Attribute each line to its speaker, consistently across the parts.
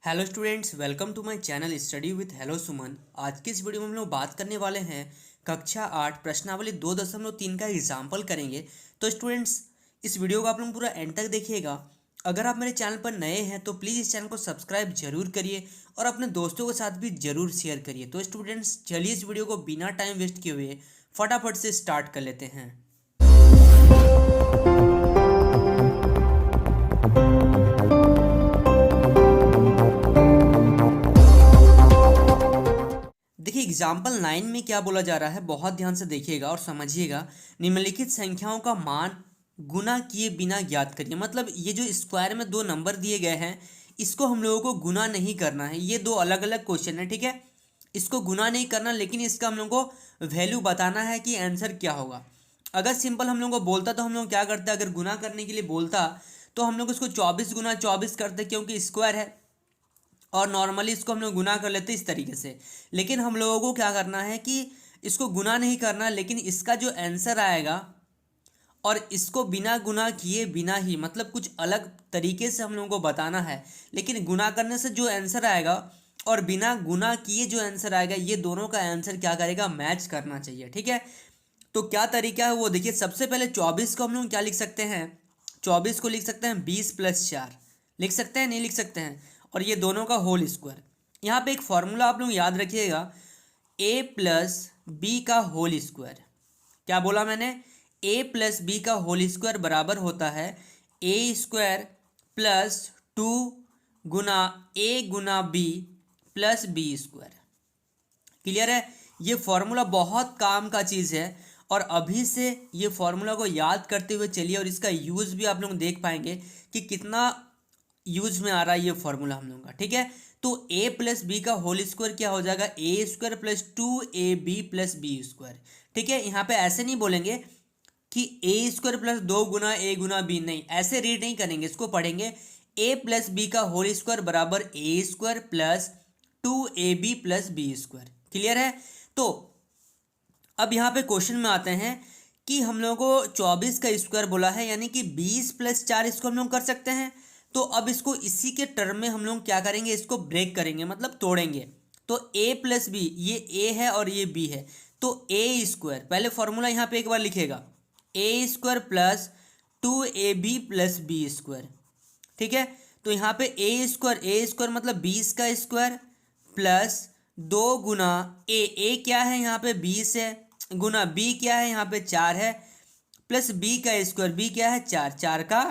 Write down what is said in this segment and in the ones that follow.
Speaker 1: Hello students, welcome to my channel study with hello Suman. आज की इस वीडियो में हम लोग बात करने वाले हैं कक्षा 8 प्रश्नावली 2.3 का एग्जाम्पल करेंगे। तो स्टूडेंट्स, इस वीडियो को आप लोग पूरा एंड तक देखिएगा। अगर आप मेरे चैनल पर नए हैं तो प्लीज़ इस चैनल को सब्सक्राइब जरूर करिए और अपने दोस्तों के साथ भी जरूर शेयर करिए। तो स्टूडेंट्स, चलिए इस वीडियो को बिना टाइम वेस्ट किए हुए फटाफट से स्टार्ट कर लेते हैं। देखिए एग्जाम्पल 9 में क्या बोला जा रहा है, बहुत ध्यान से देखिएगा और समझिएगा। निम्नलिखित संख्याओं का मान गुना किए बिना ज्ञात करिए। मतलब ये जो स्क्वायर में दो नंबर दिए गए हैं, इसको हम लोगों को गुना नहीं करना है। ये दो अलग अलग क्वेश्चन है, ठीक है। इसको गुना नहीं करना, लेकिन इसका हम लोग को वैल्यू बताना है कि आंसर क्या होगा। अगर सिंपल हम लोग को बोलता तो हम लोग क्या करते, अगर गुना करने के लिए बोलता तो हम लोग इसको 24 गुना 24 करते, क्योंकि स्क्वायर है और नॉर्मली इसको हम लोग गुना कर लेते इस तरीके से। लेकिन हम लोगों को क्या करना है कि इसको गुना नहीं करना, लेकिन इसका जो आंसर आएगा और इसको बिना गुना किए बिना ही, मतलब कुछ अलग तरीके से हम लोगों को बताना है। लेकिन गुना करने से जो आंसर आएगा और बिना गुना किए जो आंसर आएगा, ये दोनों का आंसर क्या करेगा, मैच करना चाहिए, ठीक है। तो क्या तरीका है वो देखिए। सबसे पहले 24 को हम लोग क्या लिख सकते हैं, 24 को लिख सकते हैं 20+4। लिख सकते हैं, नहीं लिख सकते हैं। और ये दोनों का होल स्क्वायर। यहाँ पे एक फॉर्मूला आप लोग याद रखिएगा, a प्लस बी का होल स्क्वायर। क्या बोला मैंने, a प्लस बी का होल स्क्वायर बराबर होता है a स्क्वायर प्लस 2 गुना a गुना b plus b square. Clear है। ये फॉर्मूला बहुत काम का चीज़ है और अभी से ये फॉर्मूला को याद करते हुए चलिए, और इसका यूज़ भी आप लोग देख पाएंगे कि कितना यूज में आ रहा है ये फॉर्मूला हम लोगों का, ठीक है। तो a प्लस बी का होल स्क्वायर क्या हो जाएगा, a square plus 2ab plus b square, ठीक है। यहाँ पे ऐसे नहीं बोलेंगे कि a स्क्वायर प्लस 2 गुना a गुना b, नहीं, ऐसे रीड नहीं करेंगे, इसको पढ़ेंगे a प्लस बी का होल स्क्वायर बराबर a square plus 2ab plus b square. Clear है। तो अब यहाँ पे क्वेश्चन में आते हैं कि हम लोगों को 24 का स्क्वायर बोला है, यानी कि 20+4 इसको हम लोग कर सकते हैं। तो अब इसको इसी के टर्म में हम लोग क्या करेंगे, इसको ब्रेक करेंगे, मतलब तोड़ेंगे। तो a प्लस बी, ये a है और ये b है, तो a स्क्वायर, पहले फॉर्मूला यहाँ पे एक बार लिखेगा, a square plus 2ab plus b square, ठीक है। तो यहाँ पे a स्क्वायर मतलब 20 का स्क्वायर प्लस 2 गुना a क्या है यहाँ पे 20 है, गुना b क्या है यहाँ पे 4 है, प्लस b का स्क्वायर, b क्या है 4, 4 का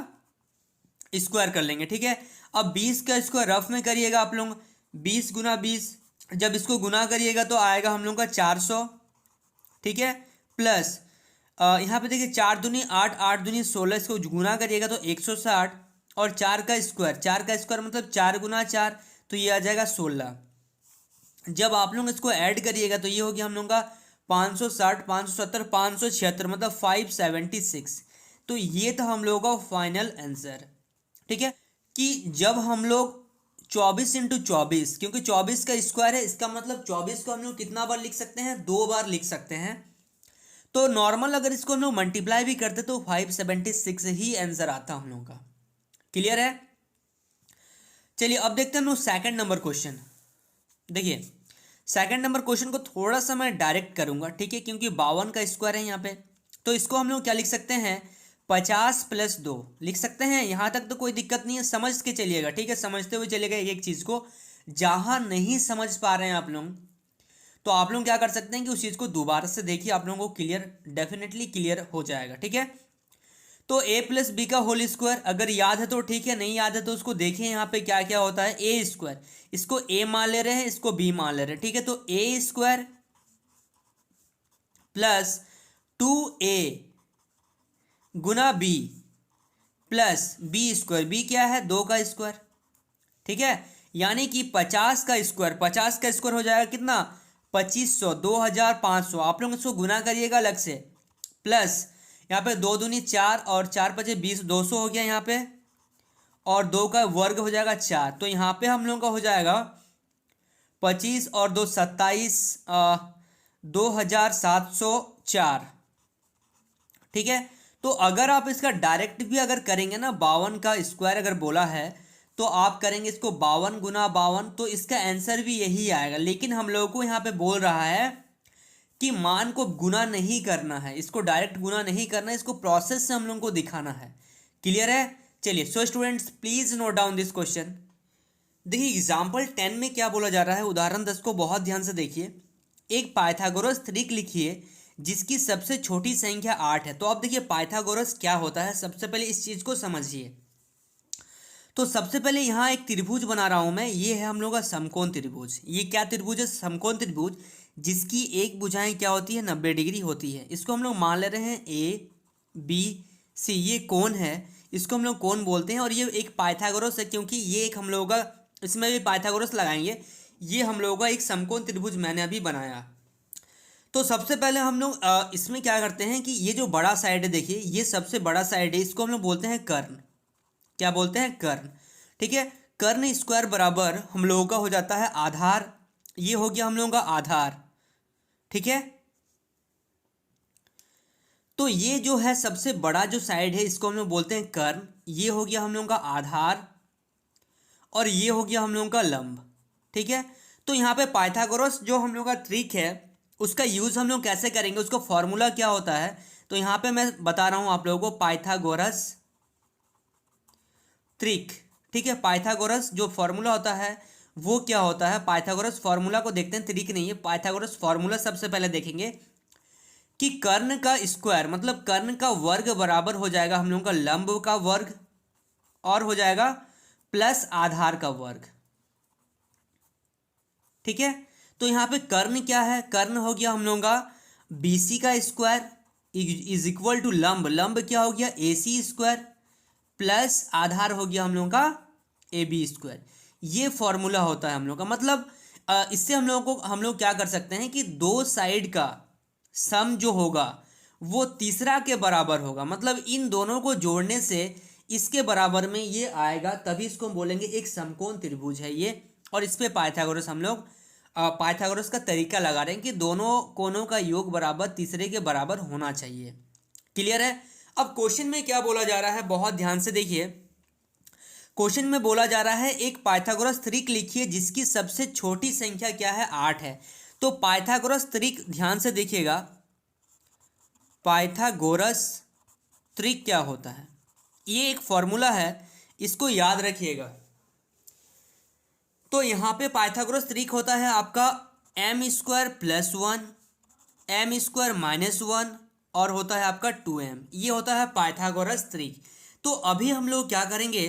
Speaker 1: स्क्वायर कर लेंगे, ठीक है। अब 20 का स्क्वायर रफ में करिएगा आप लोग, 20 गुना 20, जब इसको गुना करिएगा तो आएगा हम लोग का 400, ठीक है। प्लस यहाँ पे देखिए 4 दूनी 8, 8 दूनी 16, इसको गुना करिएगा तो 160, और 4 का स्क्वायर, 4 का स्क्वायर मतलब 4 गुना 4, तो ये आ जाएगा 16। जब आप लोग इसको ऐड करिएगा तो ये हो गया हम लोग का 560, 570, 576, मतलब 576। तो ये था हम लोगों का फाइनल आंसर, ठीक है। कि जब हम लोग 24 × 24, क्योंकि 24 का स्क्वायर है, इसका मतलब 24 को हम लोग कितना बार लिख सकते हैं, 2 बार लिख सकते हैं। तो नॉर्मल अगर इसको हम लोग मल्टीप्लाई भी करते तो 576 ही आंसर आता हम लोग का। क्लियर है। चलिए अब देखते हैं हम लोग सेकंड नंबर क्वेश्चन। देखिए सेकंड नंबर क्वेश्चन को थोड़ा सा मैं डायरेक्ट करूंगा, ठीक है, क्योंकि 52 का स्क्वायर है यहाँ पे। तो इसको हम लोग क्या लिख सकते हैं, 50+2 लिख सकते हैं। यहाँ तक तो कोई दिक्कत नहीं है, समझ के चलिएगा, ठीक है, समझते हुए चलिएगा एक चीज़ को। जहाँ नहीं समझ पा रहे हैं आप लोग, तो आप लोग क्या कर सकते हैं कि उस चीज़ को दोबारा से देखिए, आप लोगों को क्लियर, डेफिनेटली क्लियर हो जाएगा, ठीक है। तो a प्लस बी का होल स्क्वायर अगर याद है तो ठीक है, नहीं याद है तो उसको देखिए यहाँ पे क्या क्या होता है। a स्क्वायर, इसको a मान ले रहे हैं, इसको b मान ले रहे हैं, ठीक है। तो a square plus 2a Guna b plus b square, b क्या है 2 का स्क्वायर, ठीक है। यानी कि 50 का स्क्वायर, 50 का स्क्वायर हो जाएगा कितना, 2500, 2500। आप लोग इसको गुना करिएगा अलग से, प्लस यहाँ पे 2 दूनी 4 और 4 पचे 20, 200 हो गया यहाँ पे, और 2 का वर्ग हो जाएगा 4। तो यहाँ पे हम लोगों का हो जाएगा 25 और 2 27, 2704, ठीक है। तो अगर आप इसका डायरेक्ट भी अगर करेंगे ना, 52 का स्क्वायर अगर बोला है तो आप करेंगे इसको 52 गुना 52, तो इसका आंसर भी यही आएगा। लेकिन हम लोगों को यहाँ पे बोल रहा है कि मान को गुना नहीं करना है, इसको डायरेक्ट गुना नहीं करना है, इसको प्रोसेस से हम लोगों को दिखाना है। क्लियर है? चलिए, so students please note down this question. देखिए एग्जाम्पल 10 में क्या बोला जा रहा है, उदाहरण 10 को बहुत ध्यान से देखिए। एक पाइथागोरस त्रिक लिखिए जिसकी सबसे छोटी संख्या 8 है। तो अब देखिए पाइथागोरस क्या होता है, सबसे पहले इस चीज को समझिए। तो सबसे पहले यहाँ एक त्रिभुज बना रहा हूं मैं, ये है हम लोग का समकोण त्रिभुज। ये क्या त्रिभुज है? समकोण त्रिभुज, जिसकी एक भुजाएं क्या होती है? 90 डिग्री होती है। इसको हम लोग मान ले रहे हैं ए बी सी, ये कोण है, इसको हम लोग कोण बोलते हैं। और ये एक पाइथागोरस है, क्योंकि ये एक हम लोगों का, इसमें भी पाइथागोरस लगाएंगे। ये हम लोगों का एक समकोण त्रिभुज मैंने अभी बनाया। तो सबसे पहले हम लोग इसमें क्या करते हैं कि ये जो बड़ा साइड है, देखिए ये सबसे बड़ा साइड है, इसको हम लोग बोलते हैं कर्ण। क्या बोलते हैं? कर्ण। ठीक है, कर्ण स्क्वायर बराबर हम लोगों का हो जाता है आधार। ये हो गया हम लोगों का आधार। ठीक है, तो ये जो है सबसे बड़ा जो साइड है, इसको हम लोग बोलते हैं कर्ण। ये हो गया हम लोगों का आधार और ये हो गया हम लोगों का लंब। ठीक है, तो यहाँ पे पाइथागोरस जो हम लोग का ट्रिक है, उसका यूज हम लोग कैसे करेंगे, उसका फॉर्मूला क्या होता है, तो यहाँ पे मैं बता रहा हूँ आप लोगों को पाइथागोरस ट्रिक। ठीक है, पाइथागोरस जो फॉर्मूला होता है वो क्या होता है, पाइथागोरस फॉर्मूला को देखते हैं, ट्रिक नहीं है। पाइथागोरस फॉर्मूला सबसे पहले देखेंगे कि कर्ण का स्क्वायर मतलब कर्ण का वर्ग बराबर हो जाएगा हम लोगों का लंब का वर्ग और हो जाएगा प्लस आधार का वर्ग। ठीक है, तो यहाँ पे कर्ण क्या है? कर्ण हो गया हम लोगों का BC का स्क्वायर इज इक्वल टू लंब। लंब क्या हो गया? AC स्क्वायर प्लस आधार हो गया हम लोगों का AB स्क्वायर। ये फॉर्मूला होता है हम लोग का। मतलब इससे हम लोग क्या कर सकते हैं कि दो साइड का सम जो होगा वो तीसरा के बराबर होगा। मतलब इन दोनों को जोड़ने से इसके बराबर में ये आएगा, तभी इसको हम बोलेंगे एक समकोण त्रिभुज है ये। और इस पे पाइथागोरस हम लोग पाइथागोरस का तरीका लगा रहे हैं कि दोनों कोणों का योग बराबर तीसरे के बराबर होना चाहिए। क्लियर है? अब क्वेश्चन में क्या बोला जा रहा है, बहुत ध्यान से देखिए। क्वेश्चन में बोला जा रहा है एक पाइथागोरस त्रिक लिखिए जिसकी सबसे छोटी संख्या क्या है? 8 है। तो पाइथागोरस त्रिक ध्यान से देखिएगा, पाइथागोरस त्रिक क्या होता है, ये एक फॉर्मूला है, इसको याद रखिएगा। तो यहाँ पे पाइथागोरस त्रिक होता है आपका m square plus 1 m square minus 1 और होता है आपका 2m। ये होता है पाइथागोरस त्रिक। तो अभी हम लोग क्या करेंगे,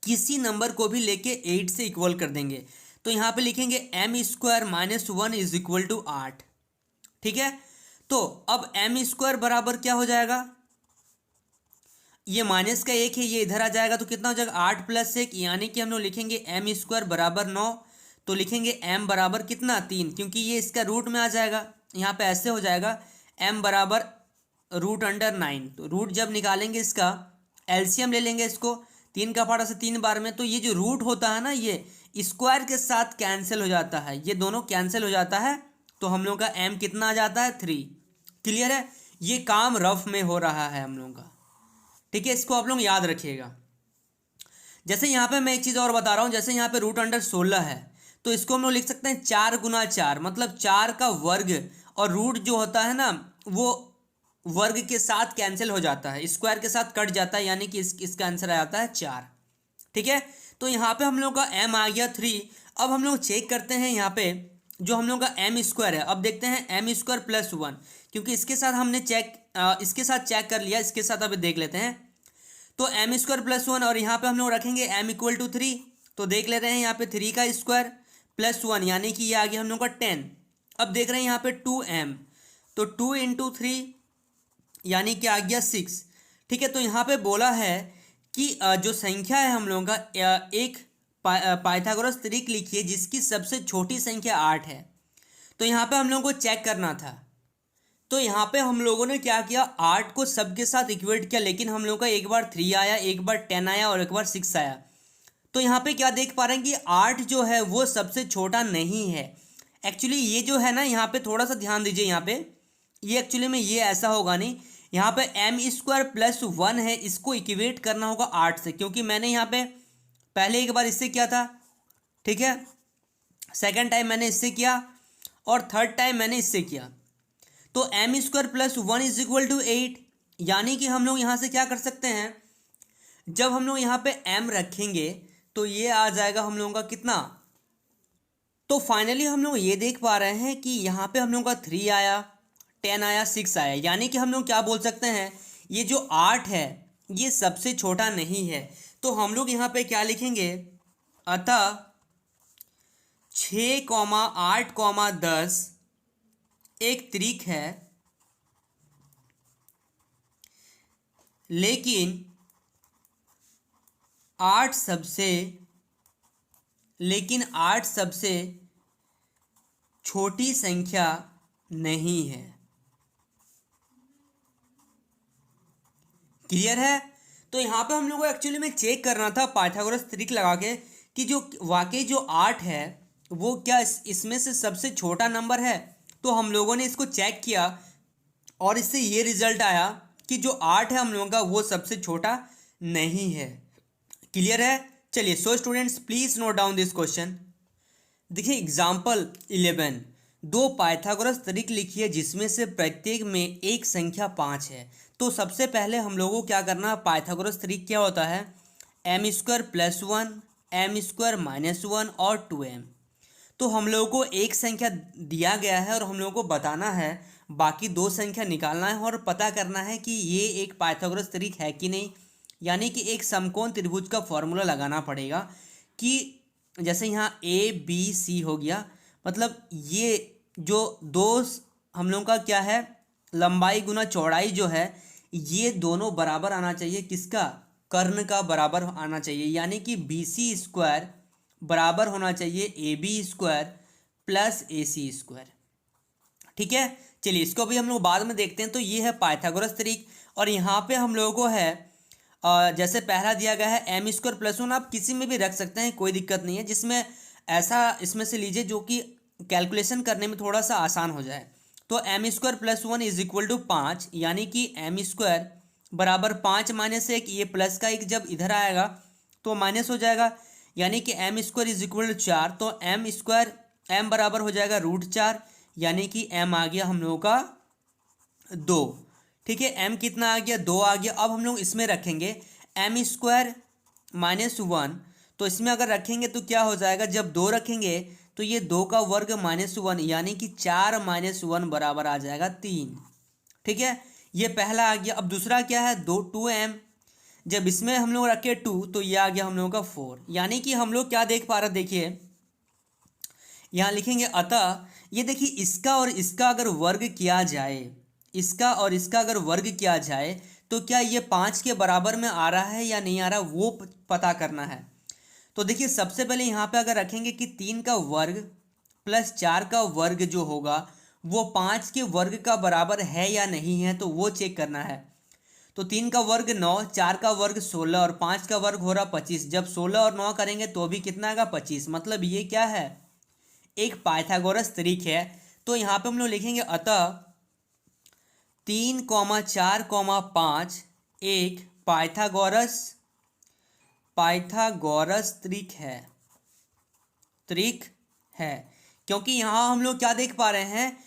Speaker 1: किसी नंबर को भी लेके 8 से इक्वल कर देंगे। तो यहाँ पे लिखेंगे m square minus 1 is equal to 8। ठीक है, तो अब m स्क्वायर बराबर क्या हो जाएगा, ये माइनस का 1 है, ये इधर आ जाएगा तो कितना हो जाएगा 8 प्लस 1, यानी कि हम लोग लिखेंगे m स्क्वायर बराबर 9। तो लिखेंगे m बराबर कितना 3, क्योंकि ये इसका रूट में आ जाएगा। यहाँ पे ऐसे हो जाएगा m बराबर रूट अंडर 9। तो रूट जब निकालेंगे इसका एलसीएम ले लेंगे, इसको 3 का पारा से 3 बार में, तो ये जो रूट होता है ना ये स्क्वायर के साथ कैंसिल हो जाता है, ये दोनों कैंसिल हो जाता है। तो हम लोग का m कितना आ जाता है 3। क्लियर है? ये काम रफ में हो रहा है हम लोगों का। ठीक है, इसको आप लोग याद रखिएगा। जैसे यहाँ पे मैं एक चीज़ और बता रहा हूँ, जैसे यहाँ पे रूट अंडर 16 है, तो इसको हम लोग लिख सकते हैं 4 गुना 4, मतलब 4 का वर्ग। और रूट जो होता है ना वो वर्ग के साथ कैंसिल हो जाता है, स्क्वायर के साथ कट जाता है, यानी कि इसका आंसर आ जाता है 4। ठीक है, तो यहाँ पे हम लोग का m आ गया 3। अब हम लोग चेक करते हैं यहाँ पे जो हम लोग का m स्क्वायर है। अब देखते हैं m स्क्वायर प्लस 1, क्योंकि इसके साथ हमने इसके साथ चेक कर लिया, इसके साथ अभी देख लेते हैं। तो m स्क्वायर प्लस 1 और यहाँ पे हम लोग रखेंगे m इक्वल टू 3। तो देख ले रहे हैं यहाँ पे 3 का स्क्वायर प्लस 1, यानी कि ये आ गया हम लोग का 10। अब देख रहे हैं यहाँ पे 2m, तो 2 इंटू 3 यानी कि आ गया 6। ठीक है, तो यहाँ पे बोला है कि जो संख्या है हम लोगों का एक पाइथागोरस त्रिक लिखिए जिसकी सबसे छोटी संख्या 8 है। तो यहाँ पे हम लोगों को चेक करना था, तो यहाँ पे हम लोगों ने क्या किया, 8 को सबके साथ इक्वेट किया, लेकिन हम लोगों का एक बार 3 आया, एक बार 10 आया और एक बार 6 आया। तो यहाँ पे क्या देख पा रहे हैं कि 8 जो है वो सबसे छोटा नहीं है। एक्चुअली ये जो है ना, यहाँ पे थोड़ा सा ध्यान दीजिए, यहाँ पे ये एक्चुअली में ये ऐसा होगा नहीं, यहाँ पे m स्क्वायर प्लस 1 है, इसको इक्वेट करना होगा 8 से, क्योंकि मैंने यहाँ पे पहले एक बार इससे किया था, ठीक है, सेकेंड टाइम मैंने इससे किया और थर्ड टाइम मैंने इससे किया। तो m square plus 1 is equal to 8, यानी कि हम लोग यहाँ से क्या कर सकते हैं, जब हम लोग यहाँ पे m रखेंगे तो ये आ जाएगा हम लोगों का कितना। तो फाइनली हम लोग ये देख पा रहे हैं कि यहाँ पे हम लोगों का 3 आया, 10 आया, 6 आया, यानी कि हम लोग क्या बोल सकते हैं, ये जो 8 है ये सबसे छोटा नहीं है। तो हम लोग यहाँ पे क्या लिखेंगे, अतः 6, 8, 10 एक त्रिक है, लेकिन 8 सबसे छोटी संख्या नहीं है। क्लियर है। तो यहाँ पे हम लोग को एक्चुअली में चेक करना था पाइथागोरस ट्रिक लगा के कि जो वाकई जो 8 है वो क्या इसमें से सबसे छोटा नंबर है। तो हम लोगों ने इसको चेक किया और इससे ये रिजल्ट आया कि जो 8 है हम लोगों का वो सबसे छोटा नहीं है। क्लियर है। चलिए so students please note down this question. देखिए एग्जाम्पल 11, दो पाइथागोरस त्रिक लिखिए जिसमें से प्रत्येक में एक संख्या 5 है। तो सबसे पहले हम लोगों को क्या करना, पाइथागोरस त्रिक क्या होता है, m square plus 1, m square minus 1 और 2m। तो हम लोगों को एक संख्या दिया गया है और हम लोगों को बताना है, बाकी दो संख्या निकालना है और पता करना है कि ये एक पाइथागोरस त्रिक है कि नहीं। यानी कि एक समकोण त्रिभुज का फॉर्मूला लगाना पड़ेगा कि जैसे यहाँ ए बी सी हो गया, मतलब ये जो दो हम लोगों का क्या है, लंबाई गुना चौड़ाई जो है ये दोनों बराबर आना चाहिए, किसका, कर्ण का बराबर आना चाहिए। यानी कि बी सी स्क्वायर बराबर होना चाहिए a b square plus a c square. ठीक है, चलिए इसको भी हम लोग बाद में देखते हैं। तो ये है पाइथागोरस त्रिक और यहाँ पे हम लोगों को है जैसे पहला दिया गया है एम स्क्वायर प्लस 1, आप किसी में भी रख सकते हैं, कोई दिक्कत नहीं है, जिसमें ऐसा इसमें से लीजिए जो कि कैलकुलेशन करने में थोड़ा सा आसान हो जाए। तो m square plus 1 is equal to 5, यानी कि एम स्क्वायर बराबर 5 माइनस 1, ये प्लस का एक जब इधर आएगा तो माइनस हो जाएगा, यानी कि m square is equal to 4। तो एम स्क्वायर एम बराबर हो जाएगा √4, यानी कि एम आ गया हम लोगों का 2। ठीक है, m कितना आ गया, 2 आ गया। अब हम लोग इसमें रखेंगे एम स्क्वायर माइनस 1, तो इसमें अगर रखेंगे तो क्या हो जाएगा, जब 2 रखेंगे तो ये 2 का वर्ग माइनस 1, यानी कि 4 माइनस 1 बराबर आ जाएगा 3। ठीक है, ये पहला आ गया। अब दूसरा क्या है, 2m, जब इसमें हम लोग रखे 2 तो ये आ गया हम लोगों का 4। यानी कि हम लोग क्या देख पा रहे, देखिए यहाँ लिखेंगे अतः ये देखिए इसका और इसका अगर वर्ग किया जाए, इसका और इसका अगर वर्ग किया जाए तो क्या ये 5 के बराबर में आ रहा है या नहीं आ रहा, वो पता करना है। तो देखिए सबसे पहले यहाँ पे अगर रखेंगे कि 3 का वर्ग प्लस 4 का वर्ग जो होगा वो 5 के वर्ग का बराबर है या नहीं है, तो वो चेक करना है। तो 3 का वर्ग 9, 4 का वर्ग 16 और 5 का वर्ग हो रहा 25। जब 16 और 9 करेंगे तो भी कितना आएगा, 25। मतलब ये क्या है, एक पाइथागोरस त्रिक है। तो यहाँ पे हम लोग लिखेंगे अतः 3, 4, 5 एक पाइथागोरस त्रिक है। क्योंकि यहाँ हम लोग क्या देख पा रहे हैं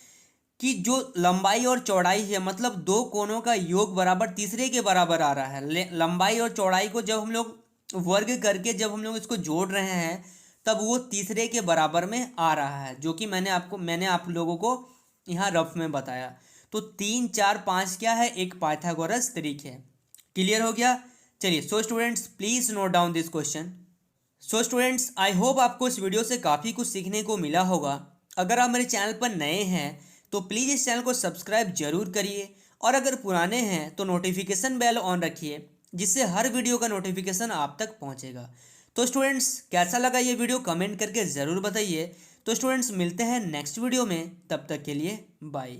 Speaker 1: कि जो लंबाई और चौड़ाई है, मतलब दो कोणों का योग बराबर तीसरे के बराबर आ रहा है। लंबाई और चौड़ाई को जब हम लोग वर्ग करके जब हम लोग इसको जोड़ रहे हैं तब वो तीसरे के बराबर में आ रहा है, जो कि मैंने आप लोगों को यहाँ रफ में बताया। तो 3, 4, 5 क्या है, एक पाइथागोरस त्रिक है। क्लियर हो गया। चलिए so students please note down this question. So students I hope आपको इस वीडियो से काफ़ी कुछ सीखने को मिला होगा। अगर आप मेरे चैनल पर नए हैं तो प्लीज़ इस चैनल को सब्सक्राइब जरूर करिए और अगर पुराने हैं तो नोटिफिकेशन बेल ऑन रखिए, जिससे हर वीडियो का नोटिफिकेशन आप तक पहुंचेगा। तो स्टूडेंट्स कैसा लगा ये वीडियो कमेंट करके ज़रूर बताइए। तो स्टूडेंट्स मिलते हैं नेक्स्ट वीडियो में, तब तक के लिए बाय।